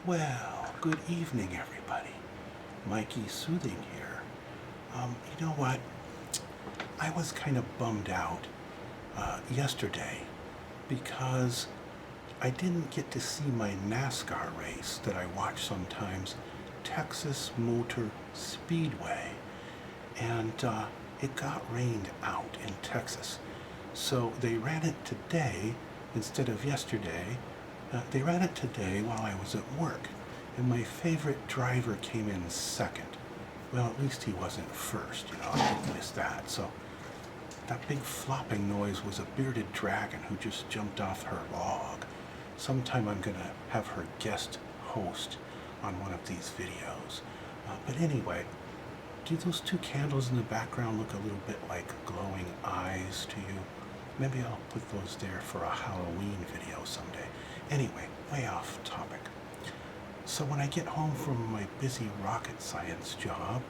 Well, good evening, everybody. Mikey Soothing here. You know what? I was kind of bummed out yesterday because I didn't get to see my NASCAR race that I watch sometimes, Texas Motor Speedway. And it got rained out in Texas. So they ran it today instead of yesterday. They ran it today while I was at work, and my favorite driver came in second. Well, at least he wasn't first, I didn't miss that. So that big flopping noise was a bearded dragon who just jumped off her log. Sometime I'm gonna have her guest host on one of these videos. But anyway, do those two candles in the background look a little bit like glowing eyes to you? Maybe I'll put those there for a Halloween video someday. Anyway, way off topic. So when I get home from my busy rocket science job,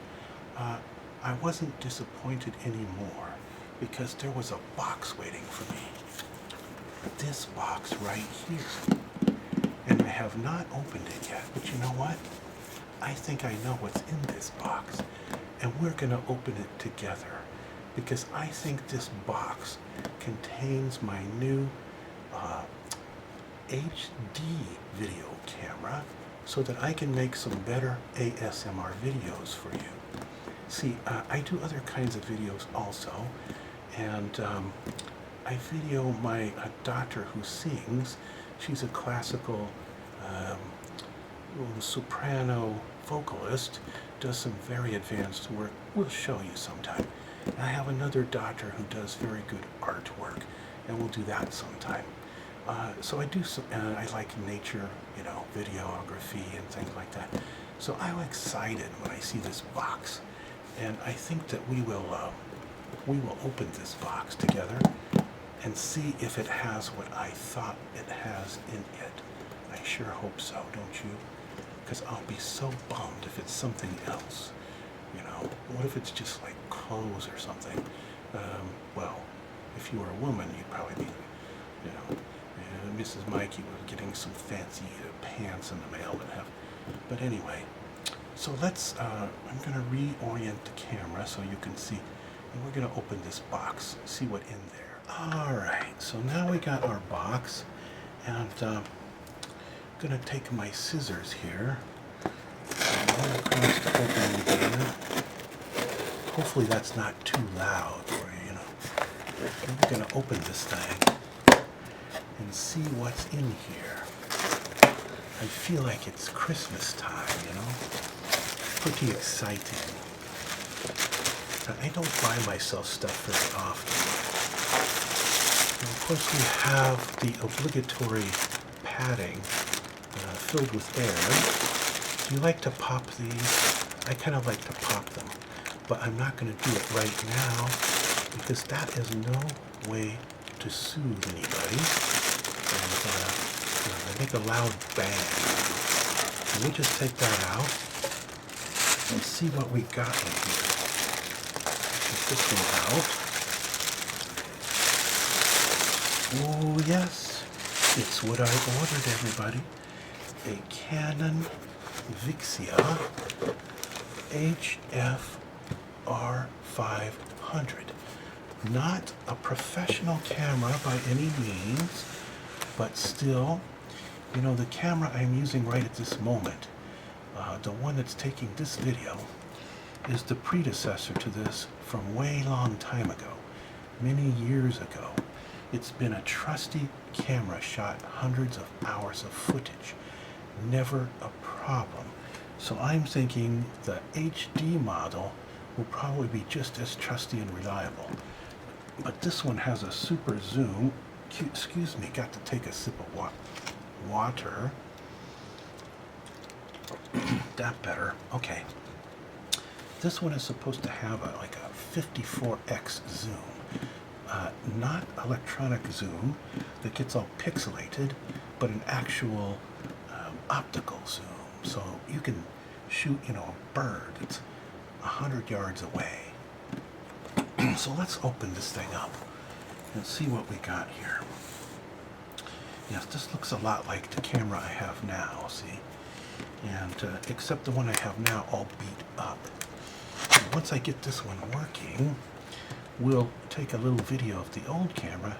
I wasn't disappointed anymore because there was a box waiting for me. This box right here. And I have not opened it yet, but you know what? I think I know what's in this box, and we're gonna open it together because I think this box contains my new HD video camera so that I can make some better ASMR videos for you. See, I do other kinds of videos also, and I video my daughter who sings. She's a classical soprano vocalist, does some very advanced work. We'll show you sometime. And I have another daughter who does very good artwork, and we'll do that sometime. So I do some, I like nature, videography and things like that. So I'm excited when I see this box, and I think that we will open this box together and see if it has what I thought it has in it. I sure hope so, don't you? Because I'll be so bummed if it's something else. What if it's just like clothes or something? Well, if you were a woman, you'd probably be, Mrs. Mikey was getting some fancy pants in the mail and have. But anyway, so let's, I'm going to reorient the camera so you can see. And we're going to open this box, see what's in there. All right, so now we got our box. And I'm going to take my scissors here. And then across the opening there. Hopefully that's not too loud for you, And we're going to open this thing and see what's in here. I feel like it's Christmas time, Pretty exciting. I don't buy myself stuff very often. And of course we have the obligatory padding filled with air. Do you like to pop these? I kind of like to pop them, but I'm not going to do it right now because that is no way to soothe anybody. And they make a loud bang. So we'll just take that out and see what we got in here. Take this one out. Oh yes, it's what I ordered, everybody. A Canon Vixia HF-R500. Not a professional camera by any means, but still, the camera I'm using right at this moment, the one that's taking this video, is the predecessor to this from way long time ago, many years ago. It's been a trusty camera, shot hundreds of hours of footage. Never a problem. So I'm thinking the HD model will probably be just as trusty and reliable. But this one has a super zoom. Excuse me, got to take a sip of water. That better. Okay. This one is supposed to have like a 54x zoom. Not electronic zoom that gets all pixelated, but an actual optical zoom. So you can shoot, a bird that's 100 yards away. So let's open this thing up and see what we got here. Yes, this looks a lot like the camera I have now, see? and except the one I have now all beat up. And once I get this one working, we'll take a little video of the old camera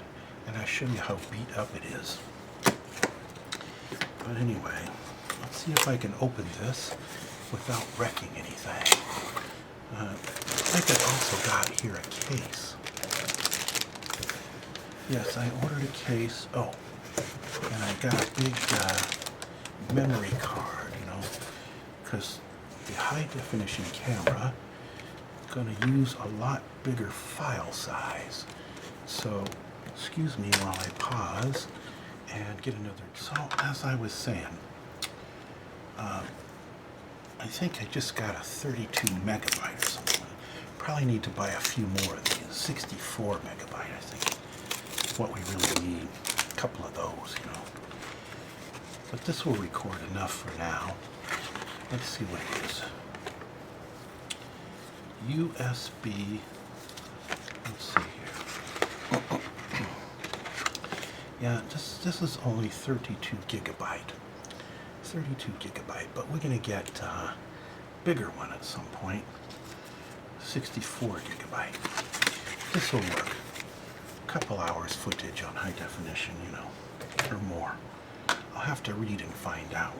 and I'll show you how beat up it is. But anyway, let's see if I can open this without wrecking anything. I think I also got here a case. Yes, I ordered a case. Oh, and I got a big memory card, you know, because the high definition camera is going to use a lot bigger file size. So, excuse me while I pause and get another. So, as I was saying, I think I just got a 32 megabyte or something. Probably need to buy a few more of these. 64 megabyte, I think, is what we really need. A couple of those, you know. But this will record enough for now. Let's see what it is. USB. Let's see here. Yeah, this is only 32 gigabyte. 32 gigabyte, but we're going to get a bigger one at some point. 64 gigabyte. This will work. A couple hours footage on high definition, you know, or more. I'll have to read and find out.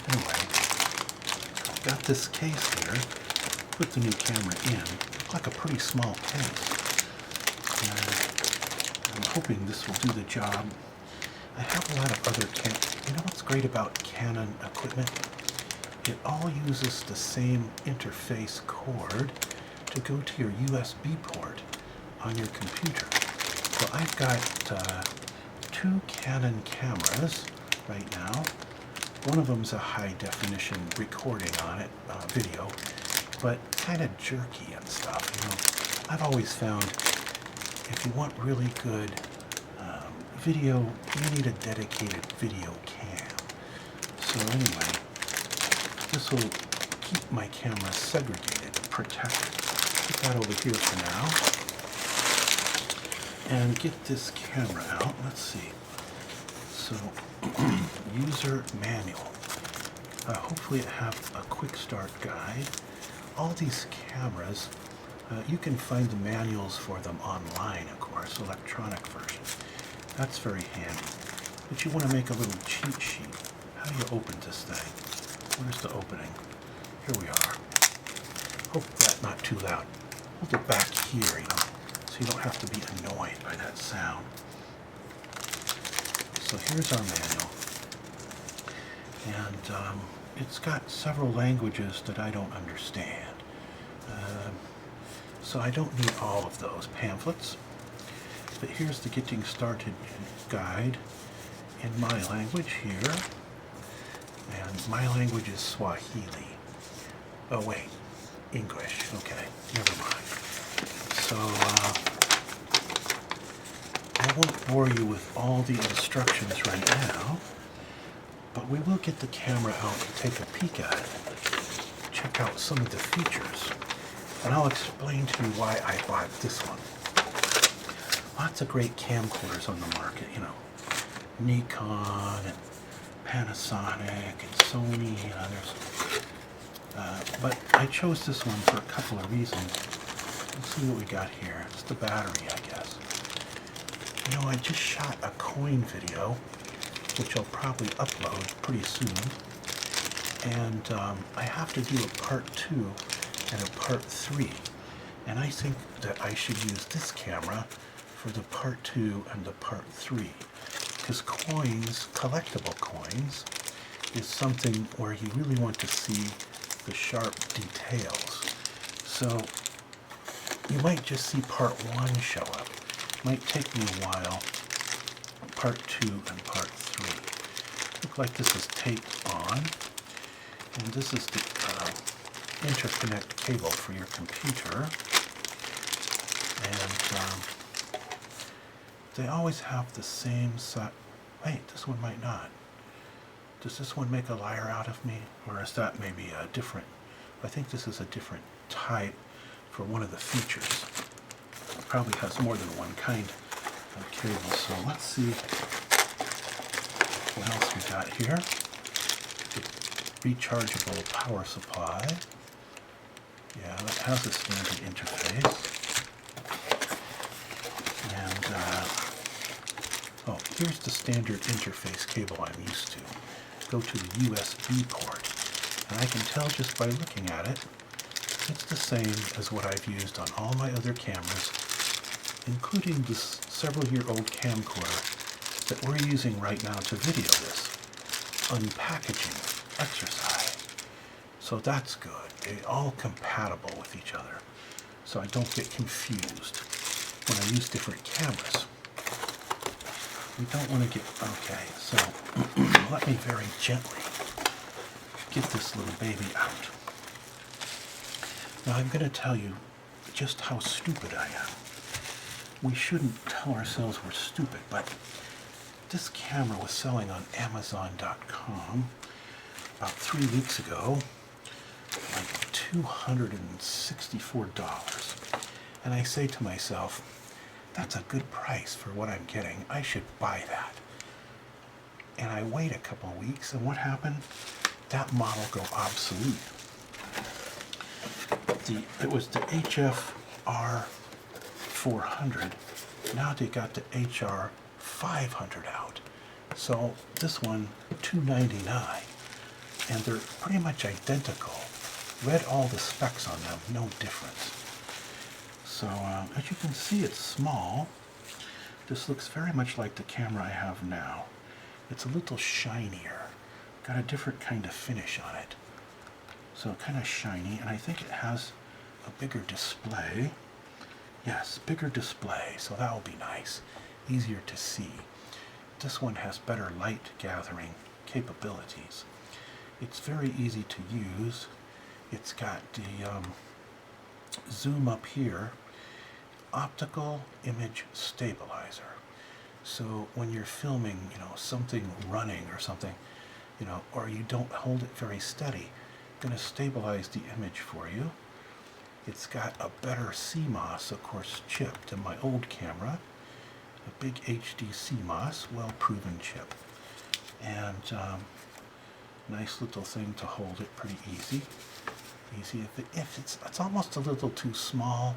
Anyway, I've got this case here. Put the new camera in. It's like a pretty small case. And I'm hoping this will do the job. I have a lot of other you know what's great about Canon equipment? It all uses the same interface cord to go to your USB port on your computer. So I've got two Canon cameras right now. One of them's a high definition recording on it, video, but kind of jerky and stuff. You know, I've always found if you want really good video, you need a dedicated video cam. So anyway, this will keep my camera segregated, protected. Put that over here for now. And get this camera out. Let's see. So, user manual. Hopefully it has a quick start guide. All these cameras, you can find the manuals for them online, of course, electronic version. That's very handy. But you want to make a little cheat sheet. How do you open this thing? Where's the opening? Here we are. Hope that's not too loud. Hold it back here, you know, so you don't have to be annoyed by that sound. So here's our manual. And it's got several languages that I don't understand. So I don't need all of those pamphlets. But here's the getting started guide in my language here. And my language is Swahili. Oh wait, English. Okay, never mind. So I won't bore you with all the instructions right now, but we will get the camera out and take a peek at it. Check out some of the features. And I'll explain to you why I bought this one. Lots of great camcorders on the market, you know, Nikon and Panasonic and Sony and others. But I chose this one for a couple of reasons. Let's see what we got here. It's the battery, I guess. You know, I just shot a coin video, which I'll probably upload pretty soon. And I have to do a part 2 and a part 3. And I think that I should use this camera for the part 2 and the part 3. Because coins, collectible coins, is something where you really want to see the sharp details. So you might just see part 1 show up. It might take me a while. Part 2 and part 3. Look like this is taped on. And this is the interconnect cable for your computer. And they always have the same size. Wait, this one might not. Does this one make a liar out of me? Or is that maybe a different? I think this is a different type for one of the features. It probably has more than one kind of cable. So let's see what else we got here. rechargeable power supply. Yeah, that has a standard interface. And, oh, here's the standard interface cable I'm used to. Go to the USB port. And I can tell just by looking at it, it's the same as what I've used on all my other cameras, including this several-year-old camcorder that we're using right now to video this unpackaging exercise. So that's good. They're all compatible with each other, so I don't get confused when I use different cameras. We don't want to get, okay, so let me very gently get this little baby out. Now I'm going to tell you just how stupid I am. We shouldn't tell ourselves we're stupid, but this camera was selling on Amazon.com about 3 weeks ago, like $264. And I say to myself, that's a good price for what I'm getting. I should buy that. And I wait a couple of weeks, and what happened? That model go obsolete. It was the HFR 400. Now they got the HR 500 out. So this one, $299, and they're pretty much identical. Read all the specs on them, no difference. So as you can see, it's small. This looks very much like the camera I have now. It's a little shinier, got a different kind of finish on it. So kind of shiny, and I think it has a bigger display. Yes, bigger display, so that will be nice, easier to see. This one has better light gathering capabilities. It's very easy to use. It's got the zoom up here, optical image stabilizer. So when you're filming, something running or something, or you don't hold it very steady, going to stabilize the image for you. It's got a better CMOS, of course, chip than my old camera. A big HD CMOS, well-proven chip. And nice little thing to hold it, pretty easy. Easy if it's almost a little too small,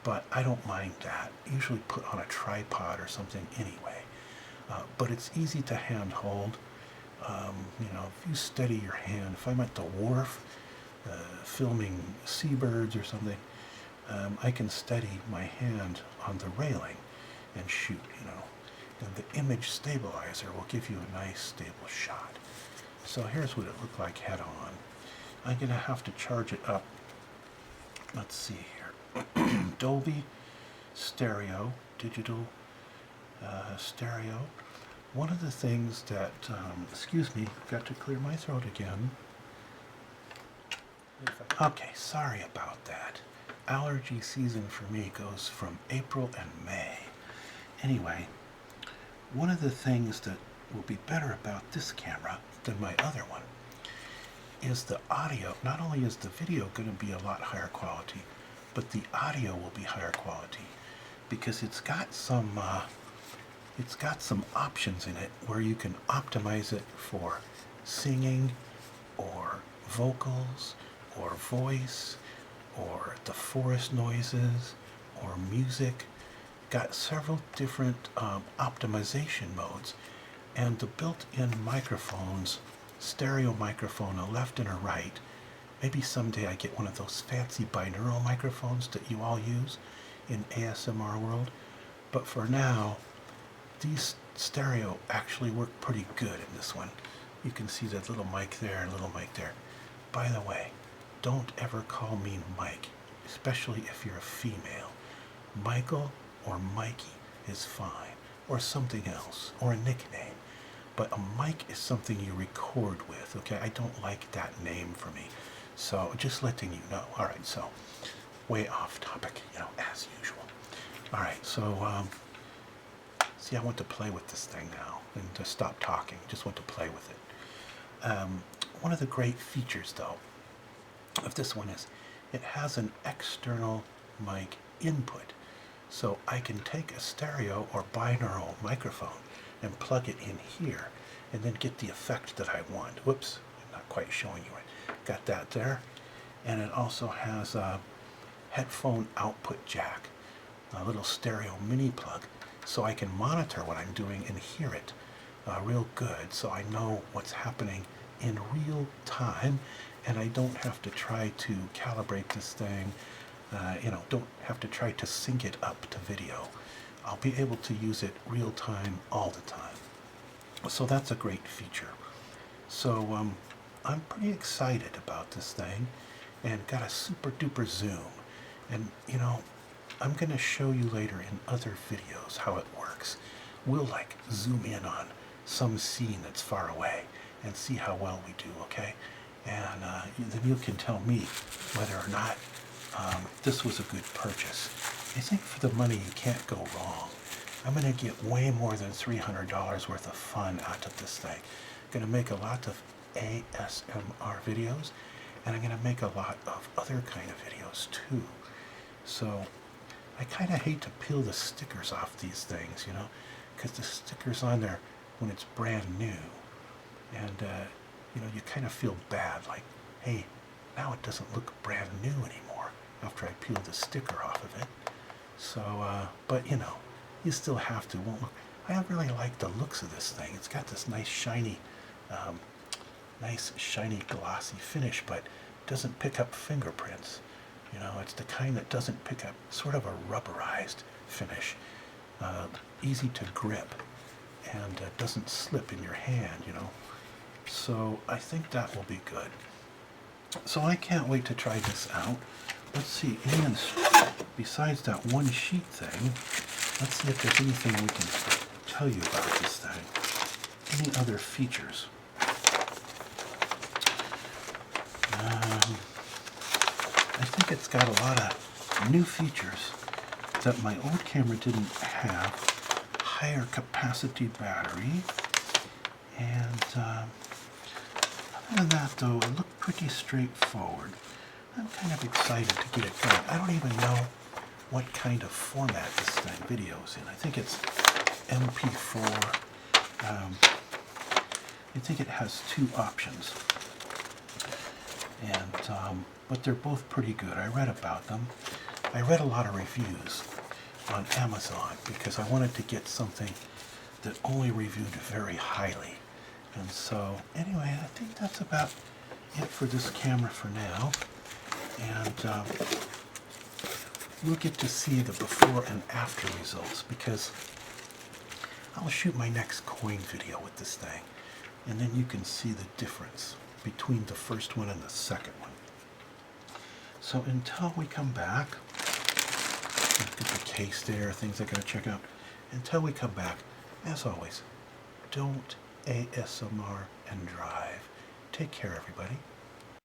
but I don't mind that. Usually put on a tripod or something anyway. But it's easy to hand hold. If you steady your hand, if I'm at the wharf filming seabirds or something, I can steady my hand on the railing and shoot, And the image stabilizer will give you a nice stable shot. So here's what it looked like head on. I'm going to have to charge it up. Let's see here. Dolby stereo, digital stereo. One of the things that, excuse me, got to clear my throat again. Okay, sorry about that. Allergy season for me goes from April and May. Anyway, one of the things that will be better about this camera than my other one is the audio. Not only is the video going to be a lot higher quality, but the audio will be higher quality because it's got some options in it where you can optimize it for singing or vocals or voice or the forest noises or music. Got several different optimization modes, and the built-in microphones, stereo microphone, a left and a right. Maybe someday I get one of those fancy binaural microphones that you all use in ASMR world. But for now, these stereo actually work pretty good in this one. You can see that little mic there, little mic there. By the way, don't ever call me Mike, especially if you're a female. Michael or Mikey is fine, or something else, or a nickname. But a mic is something you record with, okay? I don't like that name for me. So just letting you know. All right, so way off topic, as usual. All right, so see, I want to play with this thing now and to stop talking. Just want to play with it. One of the great features, though, of this one is it has an external mic input. So I can take a stereo or binaural microphone and plug it in here and then get the effect that I want. Whoops, I'm not not quite showing you it. Got that there. And it also has a headphone output jack, a little stereo mini plug, so I can monitor what I'm doing and hear it real good, so I know what's happening in real time, and I don't have to try to calibrate this thing, don't have to try to sync it up to video. I'll be able to use it real time all the time. So that's a great feature. So I'm pretty excited about this thing, and got a super duper zoom. And I'm going to show you later in other videos how it works. We'll like zoom in on some scene that's far away and see how well we do, okay? And then you can tell me whether or not this was a good purchase. I think for the money you can't go wrong. I'm going to get way more than $300 worth of fun out of this thing. I'm going to make a lot of ASMR videos, and I'm going to make a lot of other kind of videos too. So I kind of hate to peel the stickers off these things, because the stickers on there when it's brand new, and you kind of feel bad, like, hey, now it doesn't look brand new anymore after I peel the sticker off of it. So, but you still have to. Well, I really like the looks of this thing. It's got this nice shiny glossy finish, but doesn't pick up fingerprints. It's the kind that doesn't pick up, sort of a rubberized finish, easy to grip, and doesn't slip in your hand, So I think that will be good. So I can't wait to try this out. Let's see, and besides that one sheet thing, let's see if there's anything we can tell you about this thing. Any other features? I think it's got a lot of new features that my old camera didn't have. Higher capacity battery, and other than that though, it looked pretty straightforward. I'm kind of excited to get it going. I don't even know what kind of format this thing video's in. I think it's MP4. I think it has two options, and but they're both pretty good. I read about them. I read a lot of reviews on Amazon because I wanted to get something that only reviewed very highly. And so anyway, I think that's about it for this camera for now. And we'll get to see the before and after results, because I'll shoot my next coin video with this thing, and then you can see the difference between the first one and the second one. So until we come back, get the case there, things I gotta check out. Until we come back, as always, don't ASMR and drive. Take care, everybody.